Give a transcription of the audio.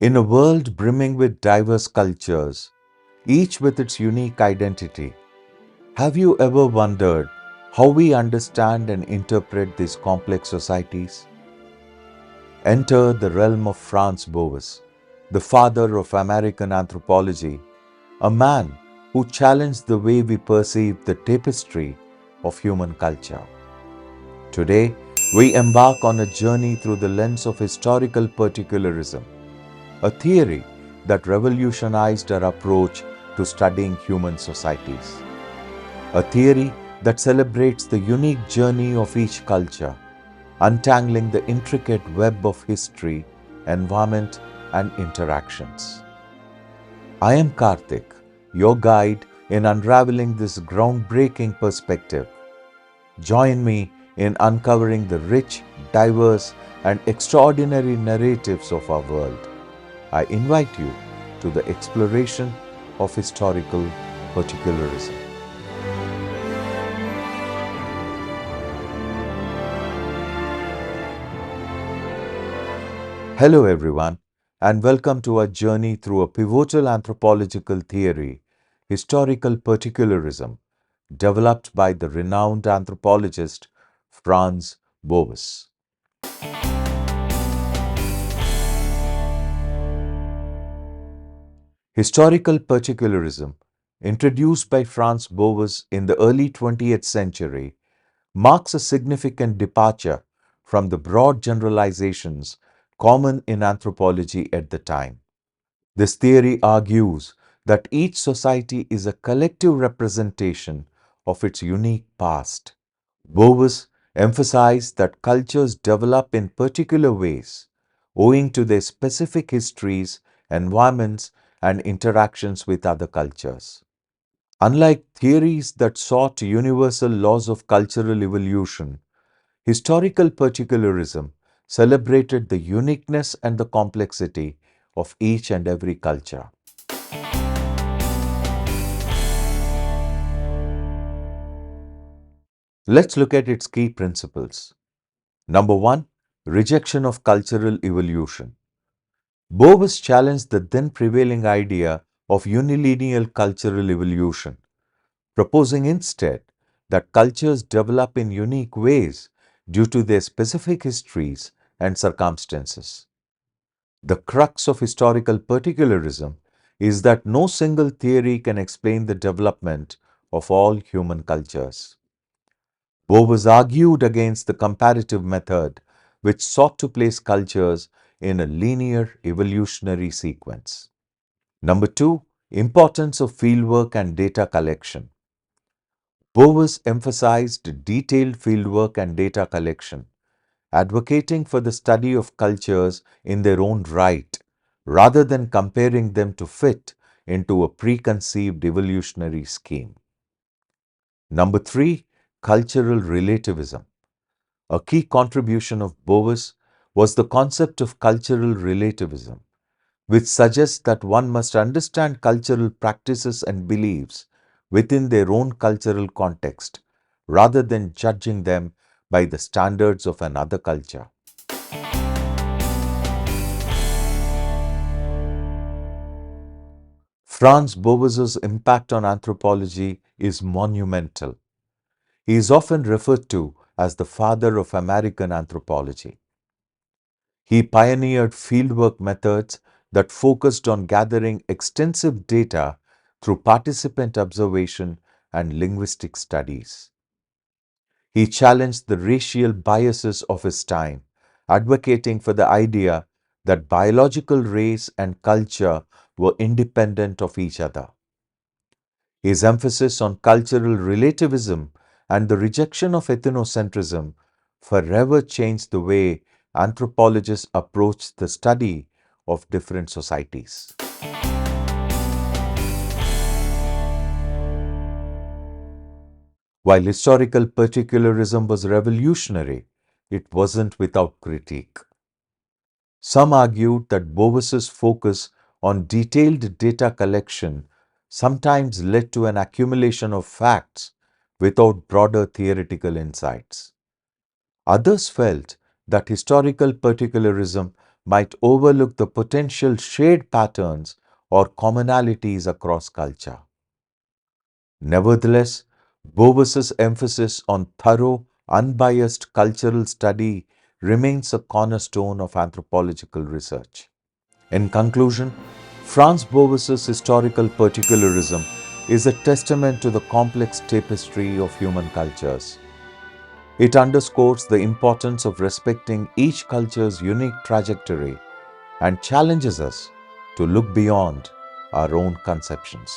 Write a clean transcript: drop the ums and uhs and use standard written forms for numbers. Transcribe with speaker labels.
Speaker 1: In a world brimming with diverse cultures, each with its unique identity, have you ever wondered how we understand and interpret these complex societies? Enter the realm of Franz Boas, the father of American anthropology, a man who challenged the way we perceive the tapestry of human culture. Today, we embark on a journey through the lens of historical particularism, a theory that revolutionized our approach to studying human societies. A theory that celebrates the unique journey of each culture, untangling the intricate web of history, environment, and interactions. I am Kartik, your guide in unraveling this groundbreaking perspective. Join me in uncovering the rich, diverse, and extraordinary narratives of our world. I invite you to the exploration of historical particularism. Hello everyone, and welcome to our journey through a pivotal anthropological theory, historical particularism, developed by the renowned anthropologist Franz Boas. Historical particularism, introduced by Franz Boas in the early 20th century, marks a significant departure from the broad generalizations common in anthropology at the time. This theory argues that each society is a collective representation of its unique past. Boas emphasized that cultures develop in particular ways, owing to their specific histories, environments, and interactions with other cultures. Unlike theories that sought universal laws of cultural evolution, historical particularism celebrated the uniqueness and the complexity of each and every culture. Let's look at its key principles. Number one, rejection of cultural evolution. Boas challenged the then prevailing idea of unilineal cultural evolution, proposing instead that cultures develop in unique ways due to their specific histories and circumstances. The crux of historical particularism is that no single theory can explain the development of all human cultures. Boas argued against the comparative method, which sought to place cultures in a linear evolutionary sequence. Number two, importance of fieldwork and data collection. Boas emphasized detailed fieldwork and data collection, advocating for the study of cultures in their own right, rather than comparing them to fit into a preconceived evolutionary scheme. Number three, cultural relativism. A key contribution of Boas was the concept of cultural relativism, which suggests that one must understand cultural practices and beliefs within their own cultural context, rather than judging them by the standards of another culture. Franz Boas's impact on anthropology is monumental. He is often referred to as the father of American anthropology. He pioneered fieldwork methods that focused on gathering extensive data through participant observation and linguistic studies. He challenged the racial biases of his time, advocating for the idea that biological race and culture were independent of each other. His emphasis on cultural relativism and the rejection of ethnocentrism forever changed the way anthropologists approach the study of different societies. While historical particularism was revolutionary, it wasn't without critique. Some argued that Boas's focus on detailed data collection sometimes led to an accumulation of facts without broader theoretical insights. Others felt that historical particularism might overlook the potential shade patterns or commonalities across culture. Nevertheless, Boas's emphasis on thorough, unbiased cultural study remains a cornerstone of anthropological research. In conclusion, Franz Boas's historical particularism is a testament to the complex tapestry of human cultures. It underscores the importance of respecting each culture's unique trajectory and challenges us to look beyond our own conceptions.